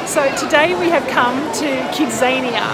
So today we have come to Kidzania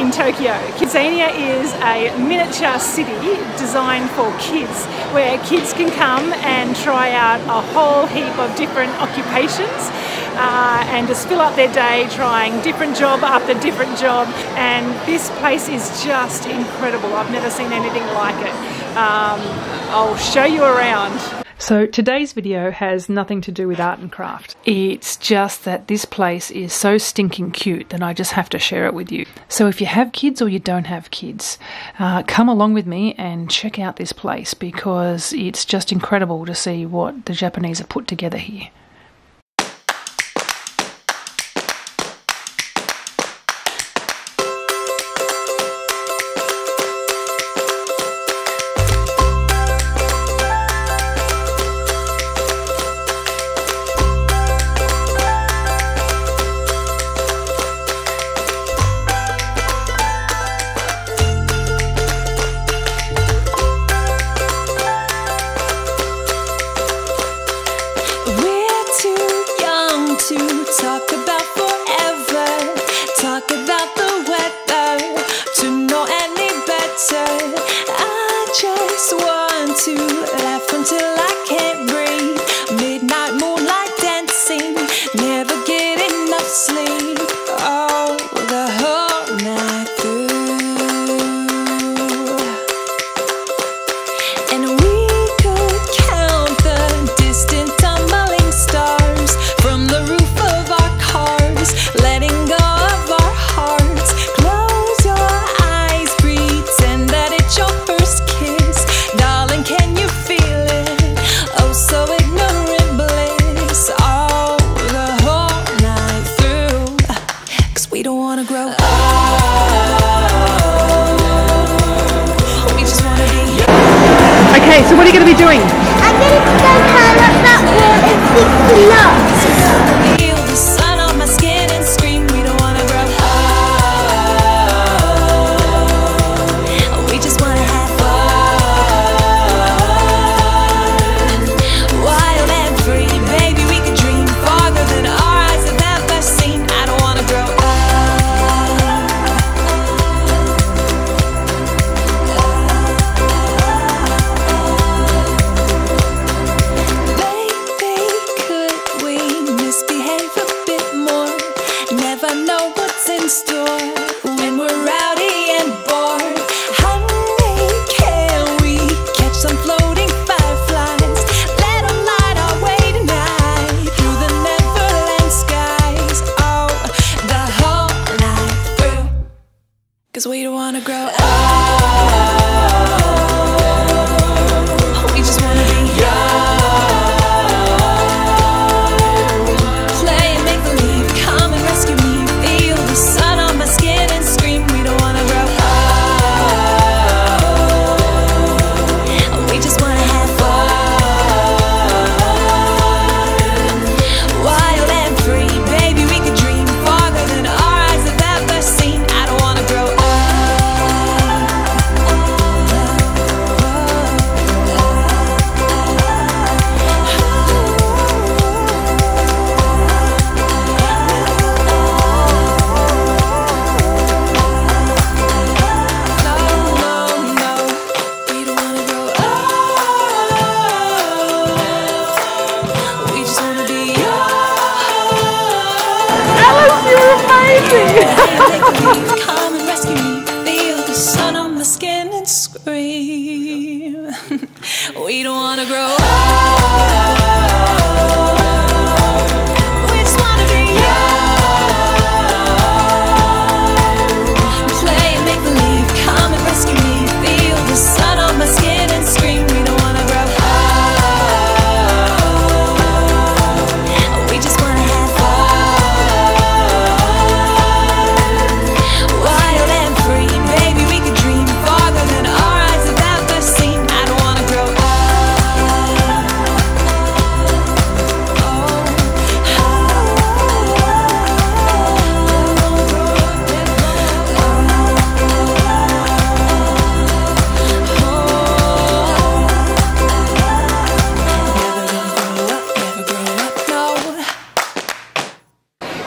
in Tokyo. Kidzania is a miniature city designed for kids, where kids can come and try out a whole heap of different occupations and just fill up their day trying different job after different job. And this place is just incredible. I've never seen anything like it. I'll show you around. So today's video has nothing to do with art and craft. It's just that this place is so stinking cute that I just have to share it with you. So if you have kids or you don't have kids, come along with me and check out this place, because it's just incredible to see what the Japanese have put together here. Talk about forever, talk about the weather, to know any better. I just want to laugh until I can't breathe. Midnight moonlight dancing, never get enough sleep. Oh, the whole night through. And we could count the distant tumbling stars from the roof of our cars, letting go of our hearts. Close your eyes, pretend that it's your first kiss. Darling, can you feel it? Oh, so ignorant bliss. Oh, the whole night through. 'Cause we don't wanna grow up. We just wanna be. Okay, so what are you going to be doing? I'm going to go climb up that wall and fix the locks. Feel the sun on my skin and scream, we don't wanna grow up. We just wanna have fun. Wild and free, baby, we can dream farther than our eyes have ever seen. I don't wanna grow up. Baby, could we misbehave a bit more? Never know what's in store when we're rowdy and bored. Honey, can we catch some floating fireflies? Let them light our way tonight through the neverland skies. Oh, the whole night through. 'Cause we don't wanna grow up. We just wanna be play and make believe, come and rescue me. Feel the sun on my skin and scream, we don't wanna grow up. We just wanna have fun. Wild and free, baby, we can dream farther than our eyes have ever seen. I don't wanna grow up. Come and rescue me. Feel the sun on my skin and scream. We don't wanna grow up. We just wanna be young. Play and make believe. Come and rescue me. Feel the sun on my skin and scream. We don't wanna grow up. We just wanna have fun.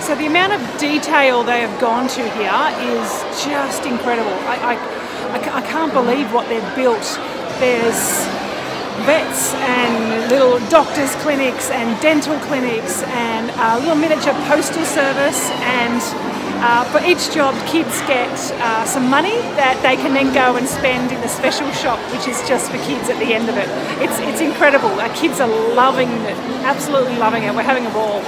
So the amount of detail they have gone to here is just incredible. I can't believe what they've built. There's vets and little doctors' clinics and dental clinics and a little miniature postal service, and for each job kids get some money that they can then go and spend in the special shop, which is just for kids at the end of it. It's incredible. Our kids are loving it, absolutely loving it. We're having a ball.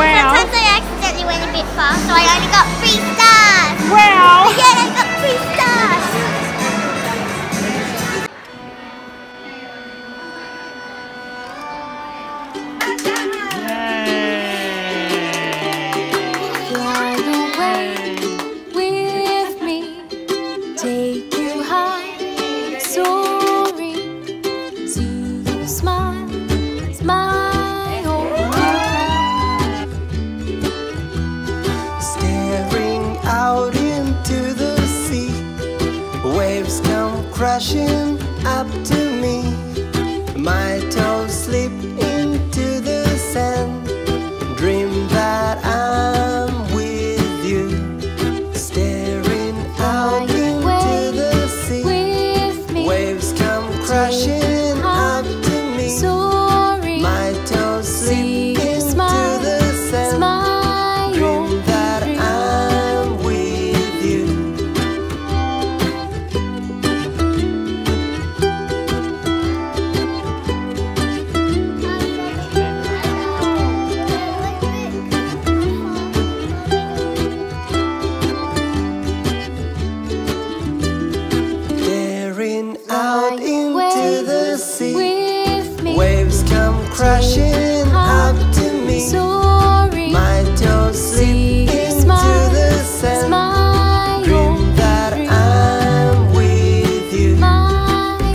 Wow. Sometimes I accidentally went a bit far, so I only got 3 stars. Wow. Yeah, I got 3 stars. Fly away with me, take you high, soaring. See you smile, smile all around. Staring out into the sea, waves come crashing up to me. My toes slip into the sand, dream that I'm with you. Staring out into the sea, With me, waves come crashing up to me. soaring. My toes slip See you into smile, the sand, smile. dream that I'm with you. Staring out into the sea, With me, waves come crashing up to me. soaring. My toes slip See you into smile, the sand, smile. dream that I'm with you.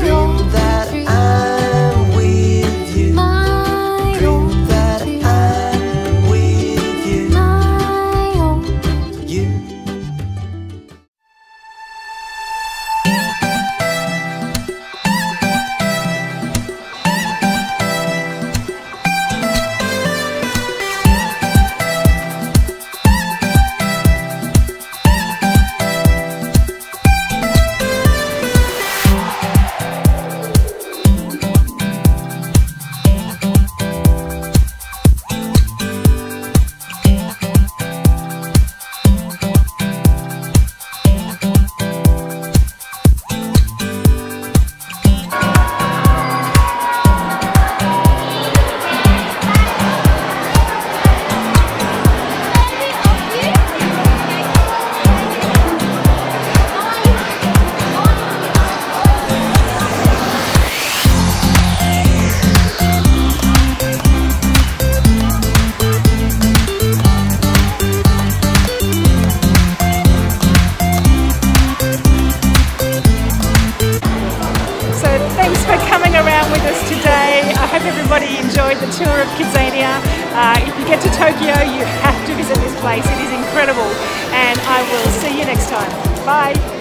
Dream that I'm with you. Dream that I'm with you. You. So thanks for coming around with us today. I hope everybody enjoyed the tour of Kidzania. If you get to Tokyo, you have to visit this place. It is incredible. And I will see you next time. Bye.